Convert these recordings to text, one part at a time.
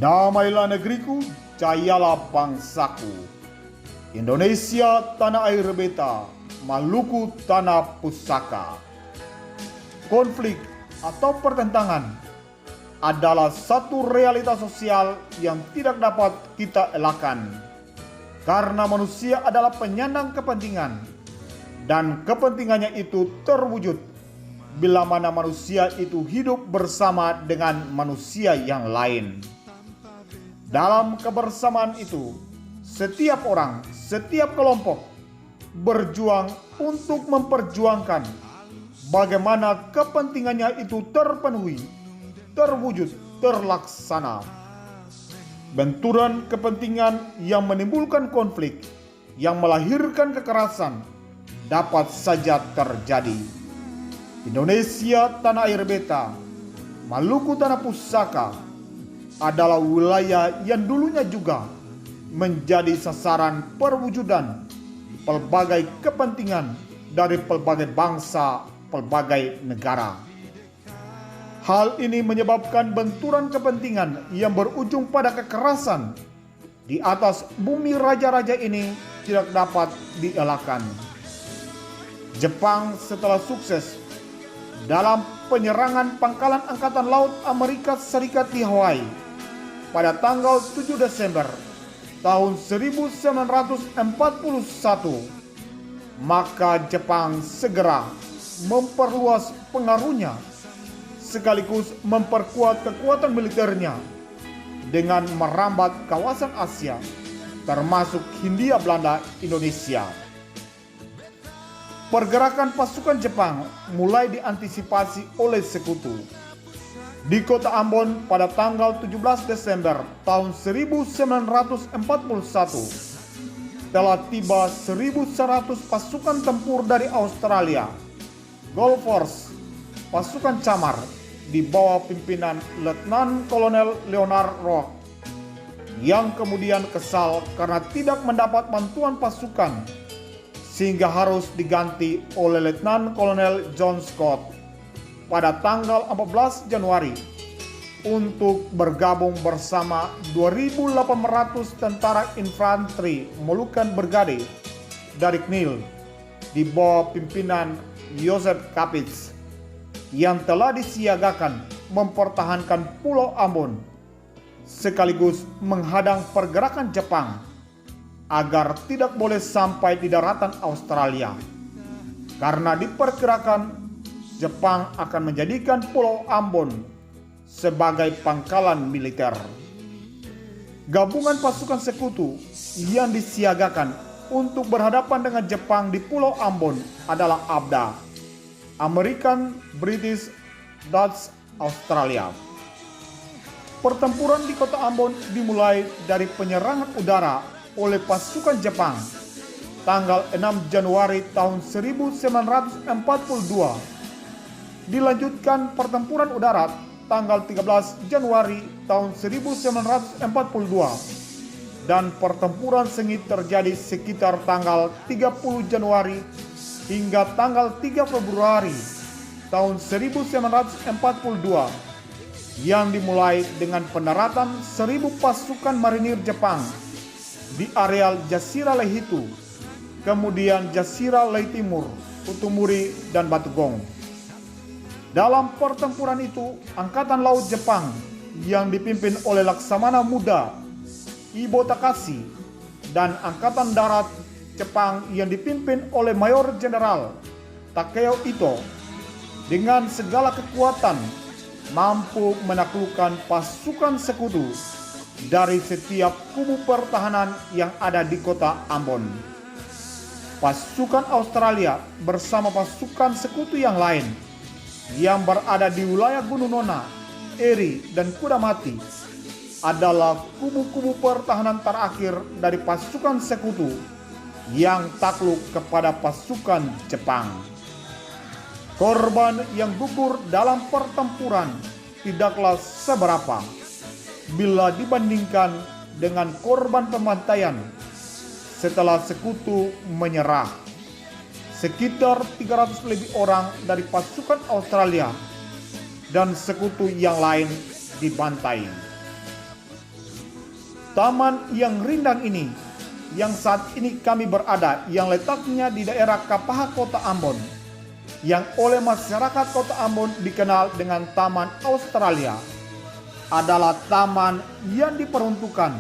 Damailah negeriku, jayalah bangsaku. Indonesia tanah air beta, Maluku tanah pusaka. Konflik atau pertentangan adalah satu realitas sosial yang tidak dapat kita elakkan. Karena manusia adalah penyandang kepentingan, dan kepentingannya itu terwujud bila mana manusia itu hidup bersama dengan manusia yang lain. Dalam kebersamaan itu, setiap orang, setiap kelompok berjuang untuk memperjuangkan bagaimana kepentingannya itu terpenuhi, terwujud, terlaksana. Benturan kepentingan yang menimbulkan konflik, yang melahirkan kekerasan, dapat saja terjadi. Indonesia tanah air beta, Maluku tanah pusaka adalah wilayah yang dulunya juga menjadi sasaran perwujudan pelbagai kepentingan dari pelbagai bangsa, pelbagai negara. Hal ini menyebabkan benturan kepentingan yang berujung pada kekerasan di atas bumi raja-raja ini tidak dapat dielakkan. Jepang setelah sukses dalam penyerangan pangkalan Angkatan Laut Amerika Serikat di Hawaii pada tanggal 7 Desember tahun 1941, maka Jepang segera memperluas pengaruhnya sekaligus memperkuat kekuatan militernya dengan merambat kawasan Asia termasuk Hindia Belanda Indonesia. Pergerakan pasukan Jepang mulai diantisipasi oleh sekutu. Di kota Ambon pada tanggal 17 Desember tahun 1941 telah tiba 1.100 pasukan tempur dari Australia, Gulf Force, pasukan Camar di bawah pimpinan Letnan Kolonel Leonard Rook, yang kemudian kesal karena tidak mendapat bantuan pasukan sehingga harus diganti oleh Letnan Kolonel John Scott pada tanggal 14 Januari untuk bergabung bersama 2.800 tentara infanteri Moluccan Brigade dari KNIL di bawah pimpinan Joseph Kapitz yang telah disiagakan mempertahankan Pulau Ambon sekaligus menghadang pergerakan Jepang agar tidak boleh sampai di daratan Australia. Karena diperkirakan Jepang akan menjadikan Pulau Ambon sebagai pangkalan militer. Gabungan pasukan sekutu yang disiagakan untuk berhadapan dengan Jepang di Pulau Ambon adalah ABDA, American, British, Dutch, Australia. Pertempuran di kota Ambon dimulai dari penyerangan udara oleh pasukan Jepang tanggal 6 Januari tahun 1942. Dilanjutkan pertempuran udara tanggal 13 Januari tahun 1942 dan pertempuran sengit terjadi sekitar tanggal 30 Januari hingga tanggal 3 Februari tahun 1942 yang dimulai dengan pendaratan 1.000 pasukan marinir Jepang di areal Jazirah Lehitu, kemudian Jazirah Leitimur, Utumuri, dan Batugong. Dalam pertempuran itu, Angkatan Laut Jepang yang dipimpin oleh Laksamana Muda Ibo Takashi dan Angkatan Darat Jepang yang dipimpin oleh Mayor Jenderal Takeo Ito dengan segala kekuatan mampu menaklukkan pasukan sekutu dari setiap kubu pertahanan yang ada di kota Ambon. Pasukan Australia bersama pasukan sekutu yang lain yang berada di wilayah Gunung Nona, Eri, dan Kudamati adalah kubu-kubu pertahanan terakhir dari pasukan sekutu yang takluk kepada pasukan Jepang. Korban yang gugur dalam pertempuran tidaklah seberapa bila dibandingkan dengan korban pembantaian setelah sekutu menyerah. Sekitar 300 lebih orang dari pasukan Australia dan sekutu yang lain dibantai. Taman yang rindang ini, yang saat ini kami berada, yang letaknya di daerah Kapaha, Kota Ambon, yang oleh masyarakat Kota Ambon dikenal dengan Taman Australia, adalah taman yang diperuntukkan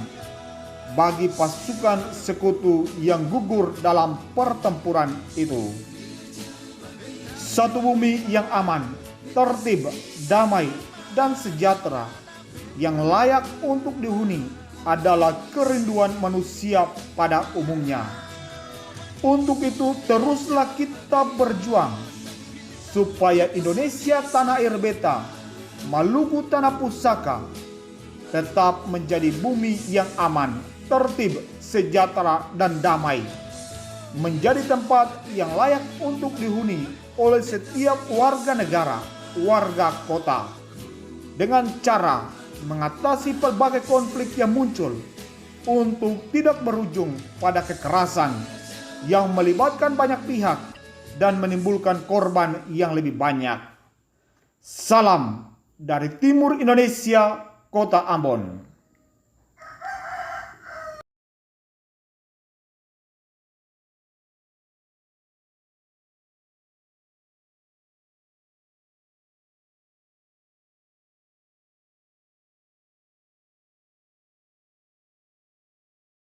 bagi pasukan sekutu yang gugur dalam pertempuran itu. Satu bumi yang aman, tertib, damai, dan sejahtera yang layak untuk dihuni adalah kerinduan manusia pada umumnya. Untuk itu teruslah kita berjuang supaya Indonesia tanah air beta, Maluku tanah pusaka, tetap menjadi bumi yang aman, tertib, sejahtera, dan damai. Menjadi tempat yang layak untuk dihuni oleh setiap warga negara, warga kota, dengan cara mengatasi berbagai konflik yang muncul untuk tidak berujung pada kekerasan yang melibatkan banyak pihak dan menimbulkan korban yang lebih banyak. Salam dari Timur Indonesia, Kota Ambon.